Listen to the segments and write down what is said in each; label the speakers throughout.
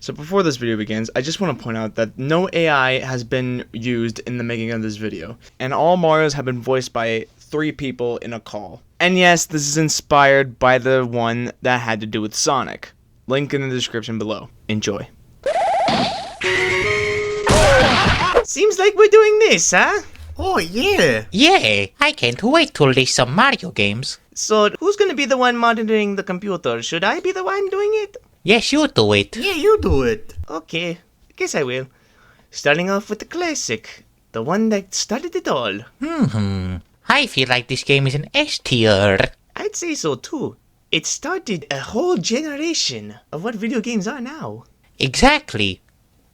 Speaker 1: So before this video begins, I just want to point out that no AI has been used in the making of this video, and all Marios have been voiced by 3 people in a call. And yes, this is inspired by the one that had to do with Sonic. Link in the description below. Enjoy. Seems like we're doing this, huh?
Speaker 2: Oh yeah!
Speaker 3: Yeah, I can't wait to release some Mario games.
Speaker 1: So who's gonna be the one monitoring the computer? Should I be the one doing it?
Speaker 3: Yes, you do it.
Speaker 2: Yeah, you do it.
Speaker 1: Okay, guess I will. Starting off with the classic. The one that started it all.
Speaker 3: I feel like this game is an S tier.
Speaker 1: I'd say so too. It started a whole generation of what video games are now.
Speaker 3: Exactly.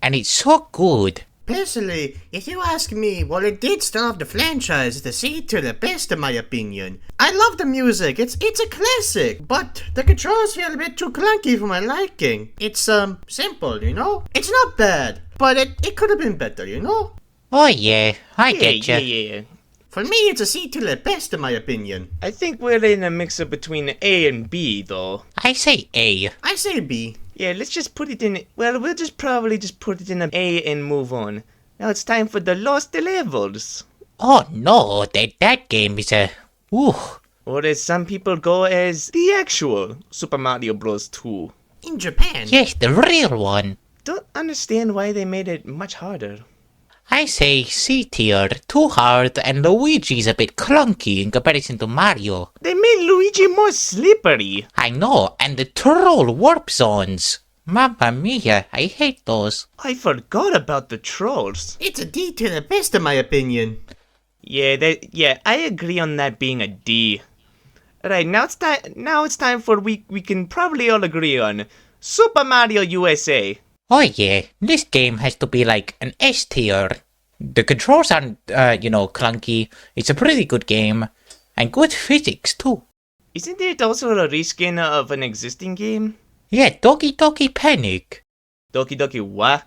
Speaker 3: And it's so good.
Speaker 2: Personally, if you ask me, well, it did start off the franchise to see to the best in my opinion. I love the music, it's a classic, but the controls feel a bit too clunky for my liking. It's simple, you know? It's not bad, but it could have been better, you know?
Speaker 3: Oh yeah, I get ya.
Speaker 1: Yeah.
Speaker 2: For me, it's a C to the best in my opinion.
Speaker 1: I think we're in a mix-up between A and B, though.
Speaker 3: I say A.
Speaker 2: I say B.
Speaker 1: Yeah, let's just put it in... Well, we'll just probably just put it in an A and move on. Now it's time for the Lost Levels.
Speaker 3: Oh no, that game is a... Ooh.
Speaker 1: Or as some people go as the actual Super Mario Bros. 2.
Speaker 2: In Japan.
Speaker 3: Yes, the real one.
Speaker 1: Don't understand why they made it much harder.
Speaker 3: I say C tier, too hard, and Luigi's a bit clunky in comparison to Mario.
Speaker 1: They made Luigi more slippery.
Speaker 3: I know, and the troll warp zones. Mamma mia, I hate those.
Speaker 1: I forgot about the trolls.
Speaker 2: It's a D to the best in my opinion.
Speaker 1: Yeah, I agree on that being a D. Alright, now it's time for we can probably all agree on Super Mario USA.
Speaker 3: Oh yeah, this game has to be like an S tier. The controls aren't, clunky. It's a pretty good game. And good physics too.
Speaker 1: Isn't it also a reskin of an existing game?
Speaker 3: Yeah, Doki Doki Panic.
Speaker 1: Doki Doki what?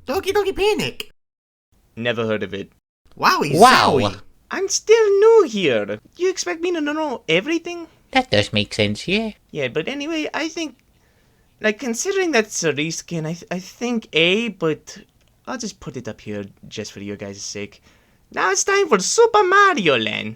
Speaker 2: Doki Doki Panic.
Speaker 1: Never heard of it.
Speaker 2: Wowie
Speaker 3: Wow.
Speaker 2: zowie.
Speaker 1: I'm still new here. You expect me to know everything?
Speaker 3: That does make sense, yeah.
Speaker 1: Yeah, but anyway, I think... Like, considering that's a reskin, I think A, but I'll just put it up here just for you guys' sake. Now it's time for Super Mario Land.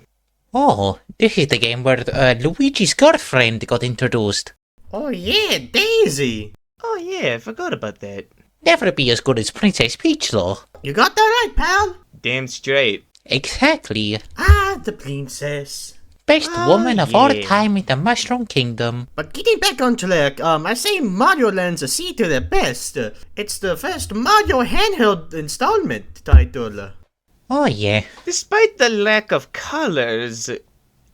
Speaker 3: Oh, this is the game where Luigi's girlfriend got introduced.
Speaker 2: Oh yeah, Daisy.
Speaker 1: Oh yeah, I forgot about that.
Speaker 3: Never be as good as Princess Peach though.
Speaker 2: You got that right, pal.
Speaker 1: Damn straight.
Speaker 3: Exactly.
Speaker 2: Ah, the princess.
Speaker 3: Best
Speaker 1: Oh,
Speaker 3: woman of all
Speaker 1: yeah.
Speaker 3: time in the Mushroom Kingdom.
Speaker 2: But getting back on track, I say Mario Land's a C to the best. It's the first Mario handheld installment title.
Speaker 3: Oh yeah.
Speaker 1: Despite the lack of colors,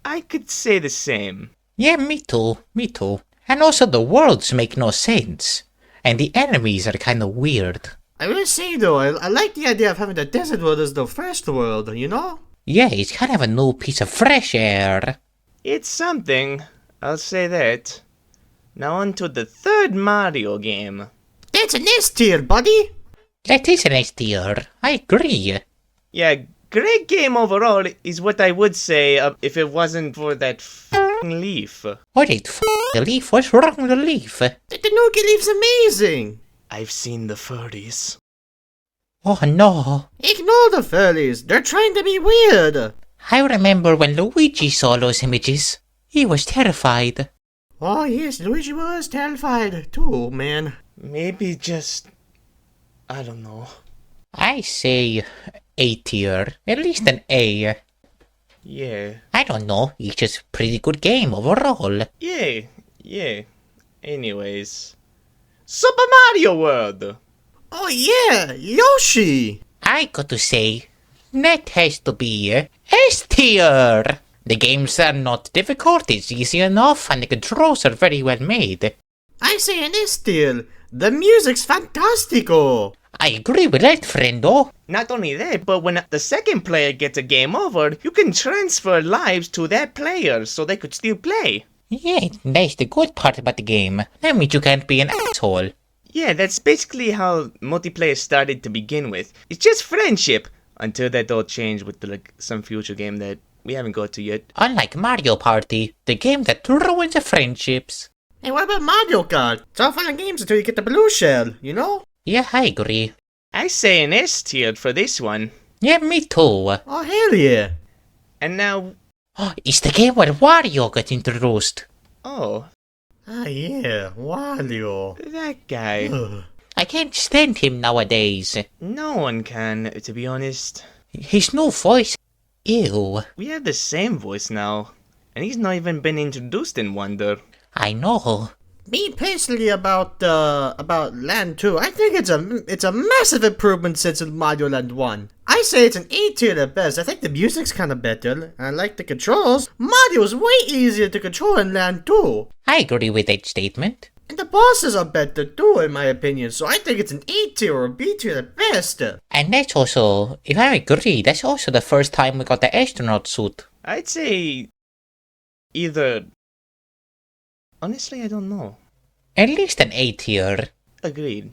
Speaker 1: I could say the same.
Speaker 3: Yeah, me too. And also the worlds make no sense. And the enemies are kinda weird.
Speaker 2: I will say though, I like the idea of having the desert world as the first world, you know?
Speaker 3: Yeah, it's kind of a new piece of fresh air.
Speaker 1: It's something, I'll say that. Now on to the third Mario game.
Speaker 2: That's an S tier, buddy.
Speaker 3: That is an S tier. I agree.
Speaker 1: Yeah, great game overall is what I would say if it wasn't for that f***ing leaf.
Speaker 3: What did the leaf? What's wrong with the leaf?
Speaker 2: The Nuki Leaf's amazing.
Speaker 1: I've seen the furries.
Speaker 3: Oh no.
Speaker 2: Ignore the furries, they're trying to be weird.
Speaker 3: I remember when Luigi saw those images. He was terrified.
Speaker 2: Oh yes, Luigi was terrified too, man.
Speaker 1: Maybe just... I don't know.
Speaker 3: I say A tier. At least an A.
Speaker 1: Yeah.
Speaker 3: I don't know. It's just a pretty good game overall.
Speaker 1: Yeah. Anyways. Super Mario World!
Speaker 2: Oh yeah, Yoshi.
Speaker 3: I got to say, that has to be S tier. The games are not difficult, it's easy enough, and the controls are very well made.
Speaker 2: I say an S tier. The music's fantastico.
Speaker 3: I agree with that, friendo.
Speaker 1: Not only that, but when the second player gets a game over, you can transfer lives to that player so they could still play.
Speaker 3: Yeah, that's the good part about the game. That means you can't be an asshole.
Speaker 1: Yeah, that's basically how multiplayer started to begin with. It's just friendship, until that all changed with some future game that we haven't got to yet.
Speaker 3: Unlike Mario Party, the game that ruins the friendships.
Speaker 2: Hey, what about Mario Kart? It's all fun and games until you get the blue shell, you know?
Speaker 3: Yeah, I agree.
Speaker 1: I say an S tier for this one.
Speaker 3: Yeah, me too.
Speaker 2: Oh, hell yeah.
Speaker 1: And now,
Speaker 3: It's the game where Wario got introduced.
Speaker 1: oh,
Speaker 2: Ah, yeah, Wario.
Speaker 1: that guy.
Speaker 2: Ugh.
Speaker 3: I can't stand him nowadays.
Speaker 1: No one can, to be honest.
Speaker 3: His new voice. Ew.
Speaker 1: We have the same voice now, and he's not even been introduced in Wonder.
Speaker 3: I know.
Speaker 2: Me personally about Land 2, I think it's a massive improvement since Mario Land 1. I say it's an A tier at best. I think the music's kinda better. I like the controls. Mario's way easier to control in Land 2.
Speaker 3: I agree with that statement.
Speaker 2: And the bosses are better too, in my opinion, so I think it's an A tier or a B tier at best.
Speaker 3: And that's also, if I agree, that's also the first time we got the astronaut suit.
Speaker 1: I'd say either. Honestly, I don't know.
Speaker 3: At least an A tier.
Speaker 1: Agreed.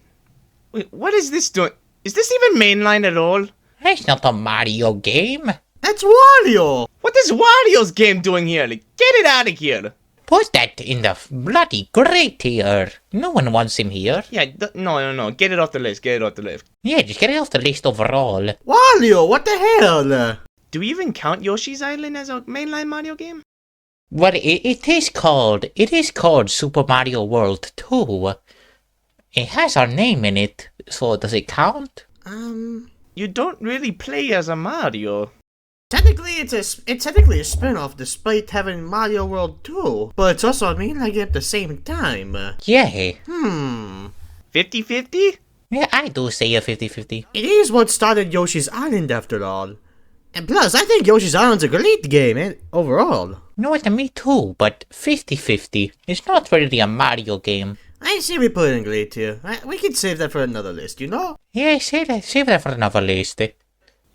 Speaker 1: Wait, what is this doing? Is this even mainline at all?
Speaker 3: That's not a Mario game.
Speaker 2: That's Wario!
Speaker 1: What is Wario's game doing here? Like, get it out of here!
Speaker 3: Put that in the bloody gray tier. No one wants him here.
Speaker 1: Yeah, no. Get it off the list. Get it off the list.
Speaker 3: Yeah, just get it off the list overall.
Speaker 2: Wario, what the hell?
Speaker 1: Do we even count Yoshi's Island as a mainline Mario game?
Speaker 3: Well, it is called Super Mario World 2. It has our name in it, so does it count?
Speaker 1: You don't really play as a Mario.
Speaker 2: Technically, it's technically a spin-off despite having Mario World 2, but it's also a mainline game at the same time.
Speaker 3: Yeah.
Speaker 1: 50-50?
Speaker 3: Yeah, I do say a 50-50.
Speaker 2: It is what started Yoshi's Island after all. And plus, I think Yoshi's Island's a great game overall.
Speaker 3: No, what, me too, but 50-50. It's not really a Mario game.
Speaker 2: I say we put it in great tier. We can save that for another list, you know?
Speaker 3: Yeah, save that for another list.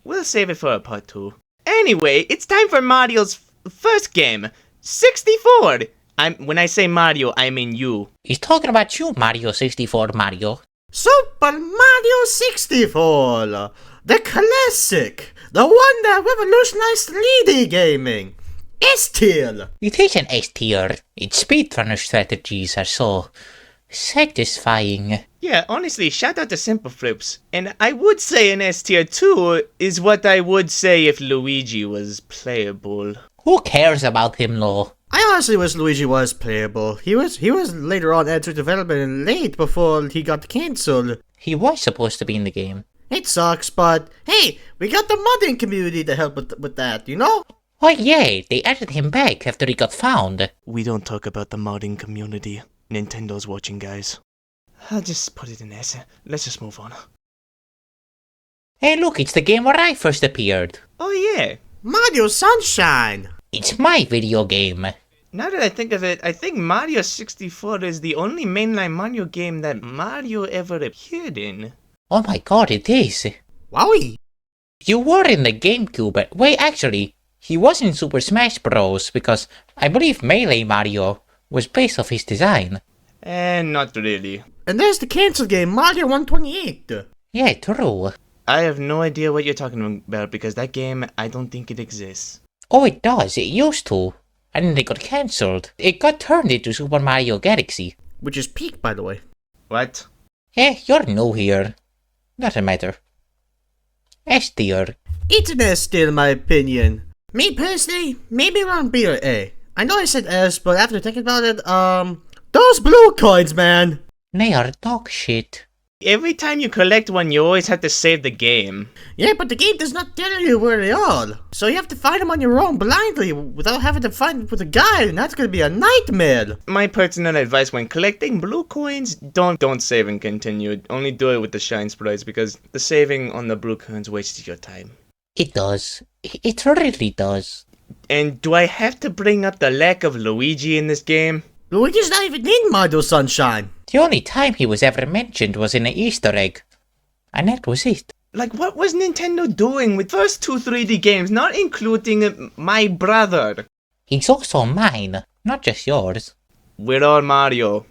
Speaker 1: We'll save it for a part 2. Anyway, it's time for Mario's first game, 64. When I say Mario, I mean you.
Speaker 3: He's talking about you, Mario 64 Mario.
Speaker 2: Super Mario 64! The classic! The one that revolutionized 3D gaming! S tier!
Speaker 3: It is an S tier. Its speedrunner strategies are so satisfying.
Speaker 1: Yeah, honestly, shout out to Simple Flips. And I would say an S tier 2 is what I would say if Luigi was playable.
Speaker 3: Who cares about him, though?
Speaker 2: I honestly wish Luigi was playable. He was later on added to development and late before he got cancelled.
Speaker 3: He was supposed to be in the game.
Speaker 2: It sucks, but hey, we got the modding community to help with that, you know?
Speaker 3: Oh yeah, they added him back after he got found.
Speaker 1: We don't talk about the modding community. Nintendo's watching, guys. I'll just put it in S. Let's just move on.
Speaker 3: Hey look, it's the game where I first appeared.
Speaker 1: Oh yeah.
Speaker 2: Mario Sunshine!
Speaker 3: It's my video game.
Speaker 1: Now that I think of it, I think Mario 64 is the only mainline Mario game that Mario ever appeared in.
Speaker 3: Oh my god, it is.
Speaker 2: Wowie!
Speaker 3: You were in the GameCube. Wait, actually, he was in Super Smash Bros. Because I believe Melee Mario was based off his design.
Speaker 1: Not really.
Speaker 2: And there's the cancelled game, Mario 128.
Speaker 3: Yeah, true.
Speaker 1: I have no idea what you're talking about because that game, I don't think it exists.
Speaker 3: Oh, it does. It used to. And then it got cancelled. It got turned into Super Mario Galaxy.
Speaker 2: Which is peak, by the way.
Speaker 1: What?
Speaker 3: Eh, you're new here. Doesn't matter. S tier.
Speaker 2: It's an S tier in my opinion. Me personally, maybe around B or A. I know I said S, but after thinking about it, those blue coins, man!
Speaker 3: They are dog shit.
Speaker 1: Every time you collect one, you always have to save the game.
Speaker 2: Yeah, but the game does not tell you where they are. So you have to find them on your own blindly without having to find it with a guide, and that's gonna be a nightmare.
Speaker 1: My personal advice when collecting blue coins, don't save and continue. Only do it with the shine sprites because the saving on the blue coins wastes your time.
Speaker 3: It does. It really does.
Speaker 1: And do I have to bring up the lack of Luigi in this game?
Speaker 2: Luigi's not even in Mario Sunshine.
Speaker 3: The only time he was ever mentioned was in an Easter egg. And that was it.
Speaker 1: Like, what was Nintendo doing with first two 3D games, not including my brother?
Speaker 3: He's also mine, not just yours.
Speaker 1: We're all Mario.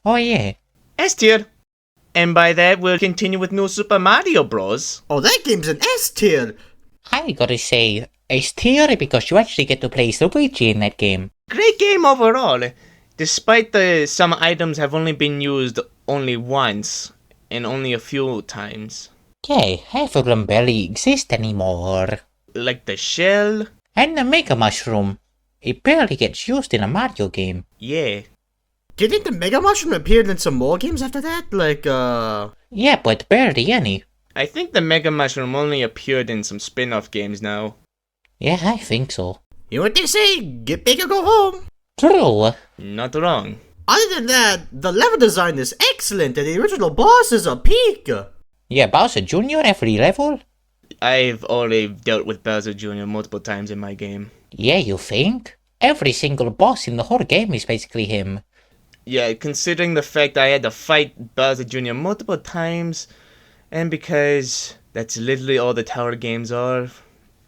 Speaker 3: Oh yeah.
Speaker 1: S tier. And by that, we'll continue with New Super Mario Bros.
Speaker 2: Oh, that game's an S tier.
Speaker 3: I gotta say, S tier because you actually get to play Luigi in that game.
Speaker 1: Great game overall. Despite some items have only been used only once, and only a few times.
Speaker 3: Yeah, half of them barely exist anymore.
Speaker 1: Like the shell?
Speaker 3: And the Mega Mushroom. It barely gets used in a Mario game.
Speaker 1: Yeah.
Speaker 2: Didn't the Mega Mushroom appear in some more games after that?
Speaker 3: Yeah, but barely any.
Speaker 1: I think the Mega Mushroom only appeared in some spin-off games now.
Speaker 3: Yeah, I think so.
Speaker 2: You know what they say? Get big or go home.
Speaker 3: True.
Speaker 1: Not wrong.
Speaker 2: Other than that, the level design is excellent and the original boss is a peak.
Speaker 3: Yeah, Bowser Jr. every level?
Speaker 1: I've already dealt with Bowser Jr. multiple times in my game.
Speaker 3: Yeah, you think? Every single boss in the whole game is basically him.
Speaker 1: Yeah, considering the fact I had to fight Bowser Jr. multiple times, and because that's literally all the tower games are,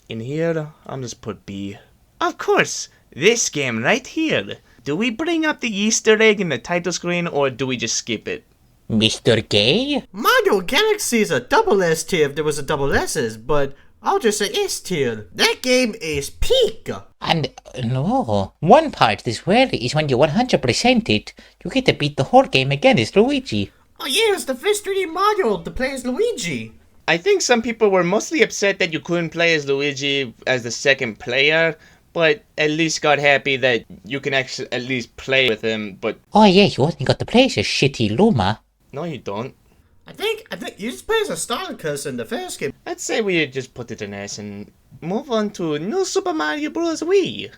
Speaker 1: in here, I'll just put B. Of course, this game right here. Do we bring up the Easter egg in the title screen, or do we just skip it?
Speaker 3: Mr. Gay?
Speaker 2: Mario Galaxy is a double S tier if there was a double S's, but I'll just say S tier. That game is peak.
Speaker 3: And, no. One part this where is when you 100% it, you get to beat the whole game again as Luigi.
Speaker 2: Oh yeah, it's the first 3D Mario to play as Luigi.
Speaker 1: I think some people were mostly upset that you couldn't play as Luigi as the second player, but at least got happy that you can actually at least play with him, but...
Speaker 3: Oh yeah, you only got to play as a shitty Luma.
Speaker 1: No, you don't.
Speaker 2: I think you just play as a Starcus in the first game.
Speaker 1: I'd say we just put it in S and move on to New Super Mario Bros. Wii.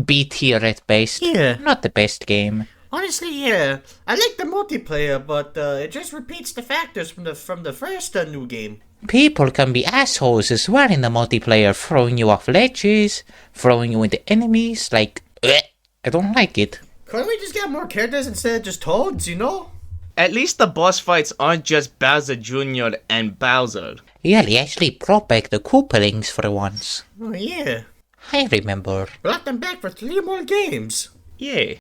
Speaker 3: B tier at best.
Speaker 2: Yeah.
Speaker 3: Not the best game.
Speaker 2: Honestly, yeah. I like the multiplayer, but it just repeats the factors from the first new game.
Speaker 3: People can be assholes as well in the multiplayer, throwing you off ledges, throwing you into enemies, like, I don't like it.
Speaker 2: Couldn't we just get more characters instead of just Toads, you know?
Speaker 1: At least the boss fights aren't just Bowser Jr. and Bowser.
Speaker 3: Yeah, they actually brought back the Koopalings for once.
Speaker 2: Oh yeah.
Speaker 3: I remember.
Speaker 2: Brought them back for 3 more games.
Speaker 1: Yeah.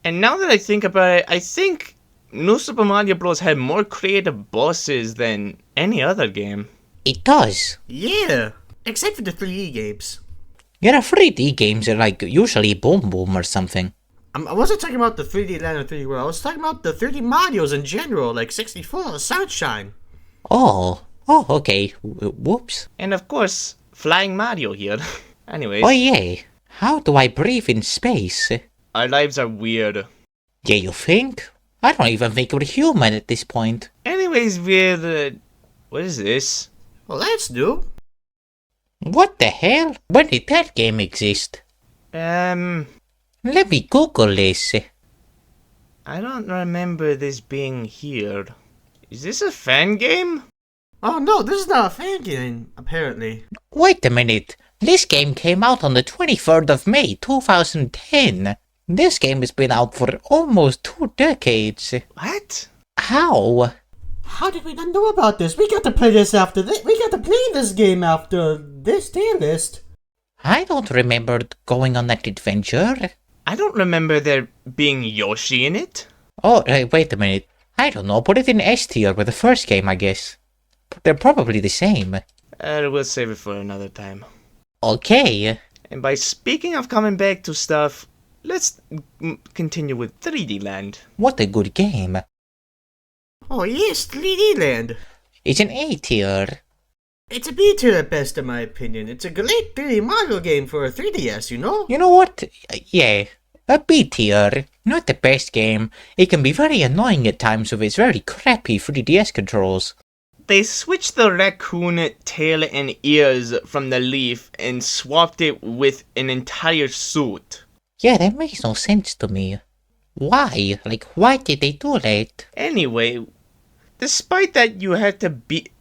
Speaker 1: And now that I think about it, I think New Super Mario Bros. Had more creative bosses than any other game.
Speaker 3: It does.
Speaker 2: Yeah. Except for the 3D games.
Speaker 3: Yeah, the 3D games are like usually Boom Boom or something.
Speaker 2: I wasn't talking about the 3D Land or 3D World. I was talking about the 3D Marios in general, like 64, Sunshine.
Speaker 3: Oh, okay. Whoops.
Speaker 1: And of course, Flying Mario here. Anyways.
Speaker 3: Oh yeah. How do I breathe in space?
Speaker 1: Our lives are weird.
Speaker 3: Yeah, you think? I don't even think we're human at this point.
Speaker 1: Anyways, what is this?
Speaker 2: Well, that's new.
Speaker 3: What the hell? When did that game exist? Let me Google this.
Speaker 1: I don't remember this being here. Is this a fan game?
Speaker 2: Oh no, this is not a fan game, apparently.
Speaker 3: Wait a minute. This game came out on the 23rd of May, 2010. This game has been out for almost 2 decades.
Speaker 1: What?
Speaker 3: How?
Speaker 2: How did we not know about this? We got to play this after this. We got to play this game after this tier list.
Speaker 3: I don't remember going on that adventure.
Speaker 1: I don't remember there being Yoshi in it.
Speaker 3: Oh, wait a minute. I don't know. Put it in S tier with the first game, I guess. They're probably the same.
Speaker 1: We'll save it for another time.
Speaker 3: Okay.
Speaker 1: And by speaking of coming back to stuff, let's continue with 3D Land.
Speaker 3: What a good game.
Speaker 2: Oh yes, 3D Land.
Speaker 3: It's an A tier.
Speaker 2: It's a B tier at best, in my opinion. It's a great 3D Mario game for a 3DS, you know?
Speaker 3: You know what? Yeah. A B tier. Not the best game. It can be very annoying at times with its very crappy 3DS controls.
Speaker 1: They switched the raccoon tail and ears from the leaf and swapped it with an entire suit.
Speaker 3: Yeah, that makes no sense to me. Why? Like, why did they do that?
Speaker 1: Anyway, despite that you had to beat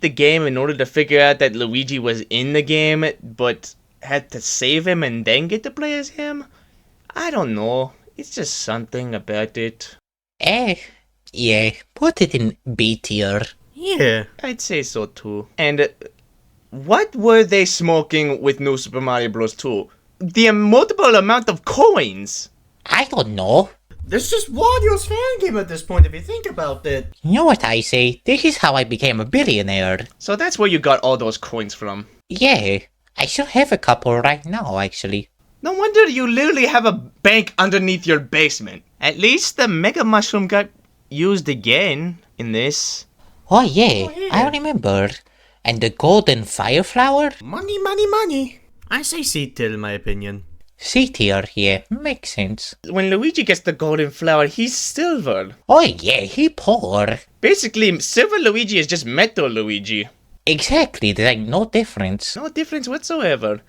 Speaker 1: the game in order to figure out that Luigi was in the game, but had to save him and then get to play as him, I don't know. It's just something about it.
Speaker 3: Yeah, put it in B tier.
Speaker 2: Yeah.
Speaker 1: I'd say so too. And what were they smoking with New Super Mario Bros. 2? The multiple amount of coins!
Speaker 3: I don't know.
Speaker 2: This is Wario's fan game at this point, if you think about it.
Speaker 3: You know what I say? This is how I became a billionaire.
Speaker 1: So that's where you got all those coins from.
Speaker 3: Yeah, I still have a couple right now, actually.
Speaker 1: No wonder you literally have a bank underneath your basement. At least the Mega Mushroom got used again in this.
Speaker 3: Oh yeah,
Speaker 2: yeah.
Speaker 3: I remember. And the golden fire flower?
Speaker 2: Money, money, money. I say C-tier in my opinion.
Speaker 3: C tier, yeah, makes sense.
Speaker 1: When Luigi gets the golden flower, he's silver.
Speaker 3: Oh yeah, he poor.
Speaker 1: Basically, Silver Luigi is just Metal Luigi.
Speaker 3: Exactly, there's like no difference.
Speaker 1: No difference whatsoever.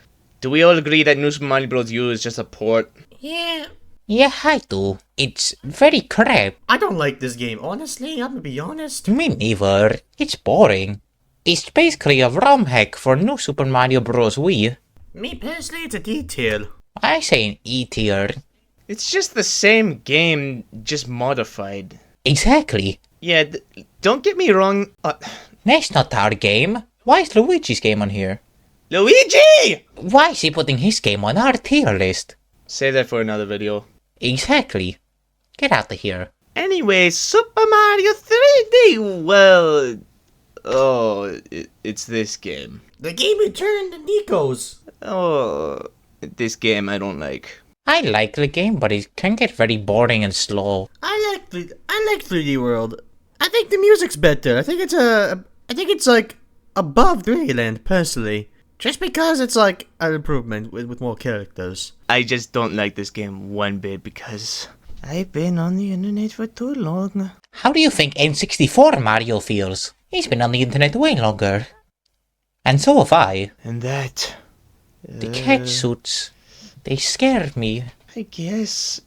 Speaker 1: Do we all agree that New Super Mario Bros. U is just a port?
Speaker 2: Yeah.
Speaker 3: Yeah, I do. It's very crap.
Speaker 2: I don't like this game, honestly, I'm gonna be honest.
Speaker 3: Me neither. It's boring. It's basically a ROM hack for New Super Mario Bros. Wii.
Speaker 2: Me personally, it's a D-tier.
Speaker 3: I say an E tier.
Speaker 1: It's just the same game, just modified.
Speaker 3: Exactly.
Speaker 1: Yeah, don't get me wrong.
Speaker 3: That's not our game. Why is Luigi's game on here?
Speaker 1: Luigi!
Speaker 3: Why is he putting his game on our tier list?
Speaker 1: Save that for another video.
Speaker 3: Exactly. Get out of here.
Speaker 1: Anyway, Super Mario 3D, well... Oh, it's this game.
Speaker 2: The game returned to Nico's.
Speaker 1: Oh, this game I don't like.
Speaker 3: I like the game, but it can get very boring and slow.
Speaker 2: I like 3D World. I think the music's better. I think it's like above 3D Land personally. Just because it's like an improvement with more characters.
Speaker 1: I just don't like this game one bit because I've been on the internet for too long.
Speaker 3: How do you think N64 Mario feels? He's been on the internet way longer. And so have I.
Speaker 1: And that...
Speaker 3: The cat suits. They scare me.
Speaker 1: I guess...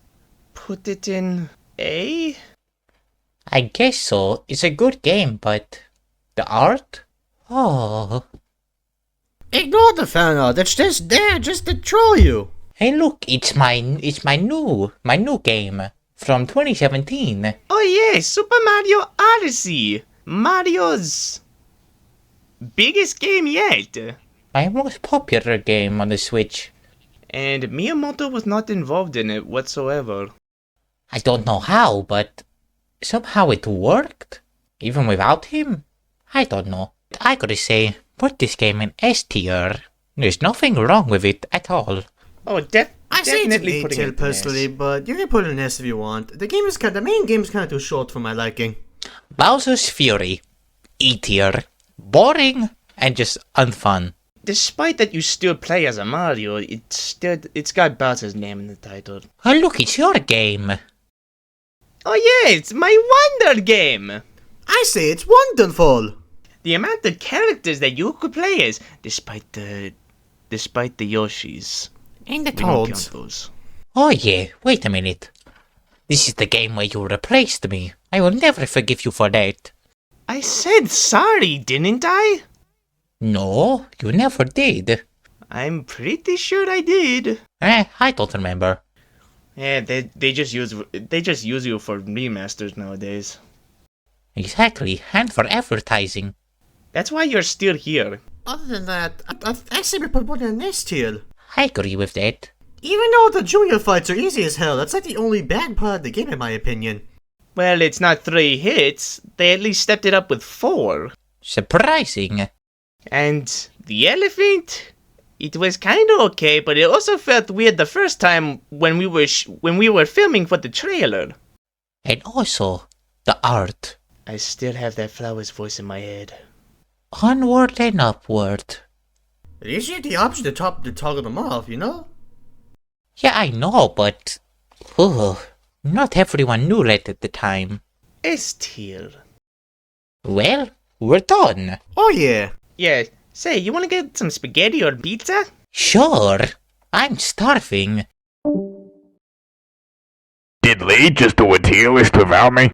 Speaker 1: Put it in A?
Speaker 3: I guess so. It's a good game, but... The art? Oh...
Speaker 2: Ignore the fan art. It's just there just to troll you.
Speaker 3: Hey look, it's my new game from 2017.
Speaker 1: Oh yeah, Super Mario Odyssey! Mario's biggest game yet.
Speaker 3: My most popular game on the Switch.
Speaker 1: And Miyamoto was not involved in it whatsoever.
Speaker 3: I don't know how, but somehow it worked. Even without him? I don't know. I gotta say, put this game in S tier. There's nothing wrong with it at all.
Speaker 1: Oh,
Speaker 2: I say it's an
Speaker 1: definitely putting
Speaker 2: A-tier
Speaker 1: it in
Speaker 2: personally,
Speaker 1: S.
Speaker 2: but you can put it in S if you want. The main game is kind of too short for my liking.
Speaker 3: Bowser's Fury. E tier. Boring and just unfun.
Speaker 1: Despite that you still play as a Mario, it's got Bowser's name in the title.
Speaker 3: Oh look, it's your game.
Speaker 1: Oh yeah, it's my Wonder game!
Speaker 2: I say it's wonderful.
Speaker 1: The amount of characters that you could play as, despite the Yoshis.
Speaker 2: And the
Speaker 1: We don't
Speaker 2: Toads.
Speaker 1: count those.
Speaker 3: Oh yeah, wait a minute. This is the game where you replaced me. I will never forgive you for that.
Speaker 1: I said sorry, didn't I?
Speaker 3: No, you never did.
Speaker 1: I'm pretty sure I did.
Speaker 3: I don't remember.
Speaker 1: Yeah, they just use you for remasters nowadays.
Speaker 3: Exactly, and for advertising.
Speaker 1: That's why you're still here.
Speaker 2: Other than that, I say we put one in S tier.
Speaker 3: I agree with that.
Speaker 2: Even though the junior fights are easy as hell, that's like the only bad part of the game in my opinion.
Speaker 1: Well, it's not 3 hits. They at least stepped it up with 4.
Speaker 3: Surprising.
Speaker 1: And the elephant, it was kind of okay, but it also felt weird the first time when we were filming for the trailer.
Speaker 3: And also, the art.
Speaker 1: I still have that flower's voice in my head.
Speaker 3: Onward and upward.
Speaker 2: At least you had the option to toggle them off, you know?
Speaker 3: Yeah, I know, but... not everyone knew that at the time.
Speaker 1: S tier.
Speaker 3: Well, we're done.
Speaker 2: Oh yeah.
Speaker 1: Yeah, say, you wanna get some spaghetti or pizza?
Speaker 3: Sure. I'm starving.
Speaker 4: Did Lee just do a tier list without me?